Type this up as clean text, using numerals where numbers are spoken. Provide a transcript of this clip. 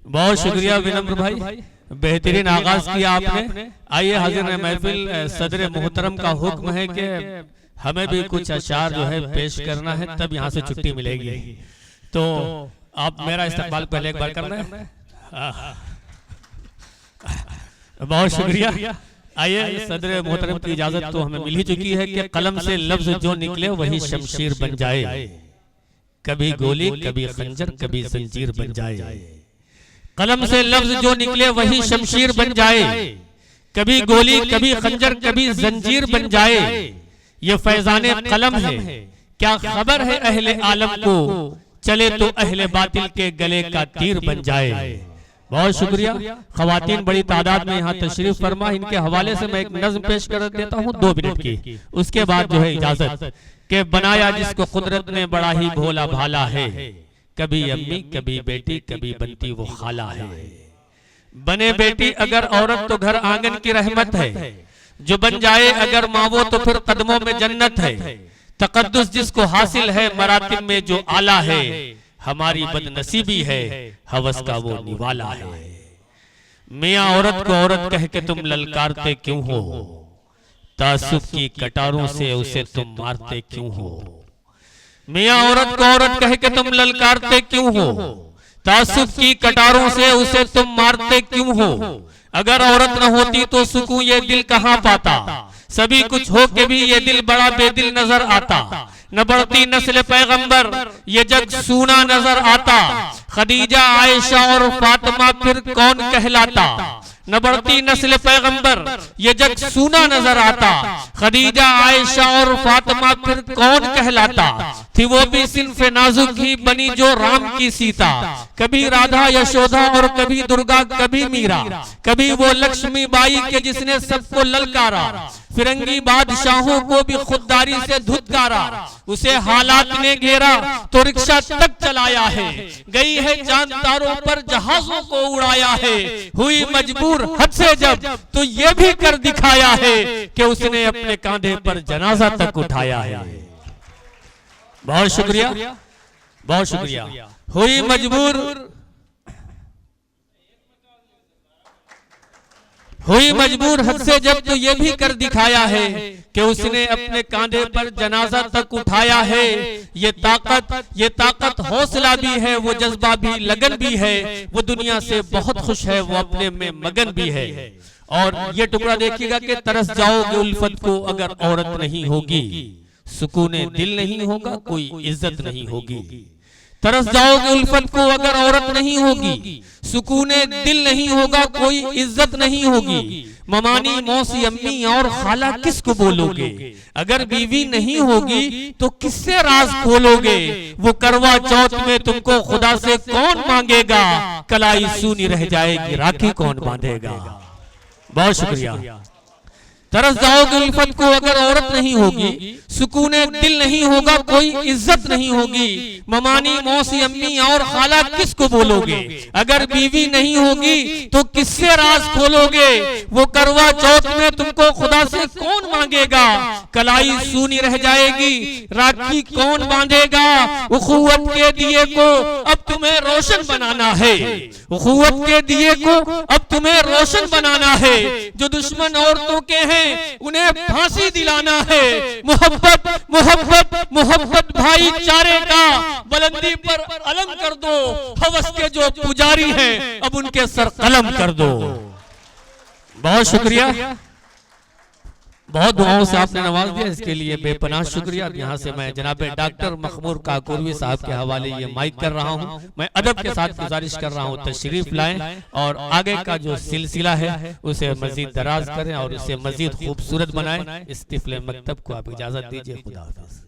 बहुत शुक्रिया विनम्र भाई, बेहतरीन आगाज किया आपने। आइए हाजिर महफिल, सदर मोहतरम का हुक्म है कि हमें भी कुछ अशार जो है पेश करना है, तब यहाँ से छुट्टी मिलेगी। तो आप मेरा इस्तकबाल पहले एक बार करना है। बहुत शुक्रिया। आइए, सदर मोहतरम की इजाजत तो हमें मिल ही चुकी है कि कलम से लफ्ज जो निकले वही शमशीर बन जाए, कभी गोली कभी खंजर कभी जंजीर बन जाए। कलम से लफ्ज जो निकले वही शमशीर बन जाए, कभी गोली कभी खंजर कभी जंजीर बन जाए। ये फैजाने कलम है, क्या खबर है अहले आलम को, चले तो अहले बातिल के गले का तीर बन जाए। बहुत शुक्रिया। खवातीन बड़ी तादाद में यहाँ तशरीफ फरमा, इनके हवाले से मैं एक नज्म पेश कर देता हूँ 2 मिनट की, उसके बाद जो है इजाजत। के बनाया जिसको कुदरत ने बड़ा ही भोला भाला है, कभी अम्मी कभी बेटी कभी बनती वो खाला है। बने बेटी अगर औरत तो घर आंगन की रहमत है, जो बन जाए अगर माँ वो तो फिर कदमों में जन्नत है। तकद्दुस जिसको हासिल है मरातिब में जो आला है, हमारी बदनसीबी है हवस का वो निवाला है। मियाँ औरत को औरत कह के तुम ललकारते क्यों हो, तासुब की कटारों से उसे तुम मारते क्यों हो। मियाँ औरत को औरत कह के तुम ललकारते क्यों हो, तासुब की कटारों से उसे तुम मारते क्यों हो। अगर औरत न होती तो सुकून ये दिल कहाँ पाता, सभी कुछ हो के भी ये दिल बड़ा बेदिल नजर आता। न बढ़ती नस्ल पैगंबर ये जग सूना नजर आता, खदीजा आयशा और फातिमा फिर कौन कहलाता। न बढ़ती नस्ल पैगंबर ये जग सूना नजर आता, खदीजा आयशा और फातिमा फिर कौन कहलाता। थी वो भी सिन्फ़े नाजुक ही बनी जो राम की सीता, कभी राधा यशोदा और कभी दुर्गा कभी मीरा, कभी वो लक्ष्मी बाई के जिसने सबको ललकारा। फिरंगी बादशाहों को भी खुददारी से धुतकारा, उसे हालात ने घेरा तो रिक्शा तक चलाया है। गई है चांद तारों पर जहाजों को उड़ाया है, हुई मजबूर हद से जब तो ये भी कर दिखाया है कि उसने अपने कांधे पर जनाजा तक उठाया है। बहुत शुक्रिया, बहुत शुक्रिया। हुई मजबूर हद से जब तो ये भी कर दिखाया है कि उसने अपने कांधे पर जनाजा तक उठाया है। ये ताकत हौसला भी है, वो जज्बा भी लगन भी है, वो दुनिया से बहुत खुश है, वो अपने में मगन भी है। और ये टुकड़ा देखिएगा कि तरस जाओगे उल्फत को अगर औरत नहीं होगी, सुकूने दिल नहीं होगा कोई इज्जत नहीं होगी। तरस जाओगे उल्फत को अगर औरत नहीं होगी, सुकूने दिल नहीं होगा कोई इज्जत नहीं होगी। ममानी मौसी अम्मी और खाला किसको बोलोगे, अगर बीवी नहीं होगी तो किससे राज खोलोगे। वो करवा चौथ में तुमको खुदा से कौन मांगेगा, कलाई सूनी रह जाएगी राखी कौन बांधेगा। बहुत शुक्रिया। तरस जाओगे उल्फत को अगर औरत नहीं होगी, सुकूने दिल नहीं होगा कोई इज्जत नहीं होगी। ममानी मौसी अम्मी और खाला किसको बोलोगे, अगर बीवी नहीं होगी तो किससे राज खोलोगे। वो करवा चौथ में तुमको खुदा से कौन मांगेगा, कलाई सूनी रह जाएगी राखी कौन बांधेगा। उखुवत के दिए को अब तुम्हें रोशन बनाना है, उखुवत के दिए को अब तुम्हें रोशन बनाना है। जो दुश्मन औरतों के हैं उन्हें फांसी दिलाना है। मोहब्बत मोहब्बत मोहब्बत भाईचारे का बुलंदी पर अलम कर दो, हवस के जो पुजारी हैं अब उनके सर कलम कर दो। बहुत शुक्रिया, बहुत दुआओं से आपने नवाज दिया, इसके लिए बेपनाह शुक्रिया। यहाँ से मैं जनाब डॉक्टर मखमूर काकुरवी साहब के हवाले ये माइक कर रहा हूँ। मैं अदब के साथ गुजारिश कर रहा हूँ तशरीफ लाएं और आगे का जो सिलसिला है उसे मजीद दराज करें और उसे मजीद खूबसूरत बनाएं। इस तिफले मकतब को आप इजाजत दीजिए। खुदा हाफिज़।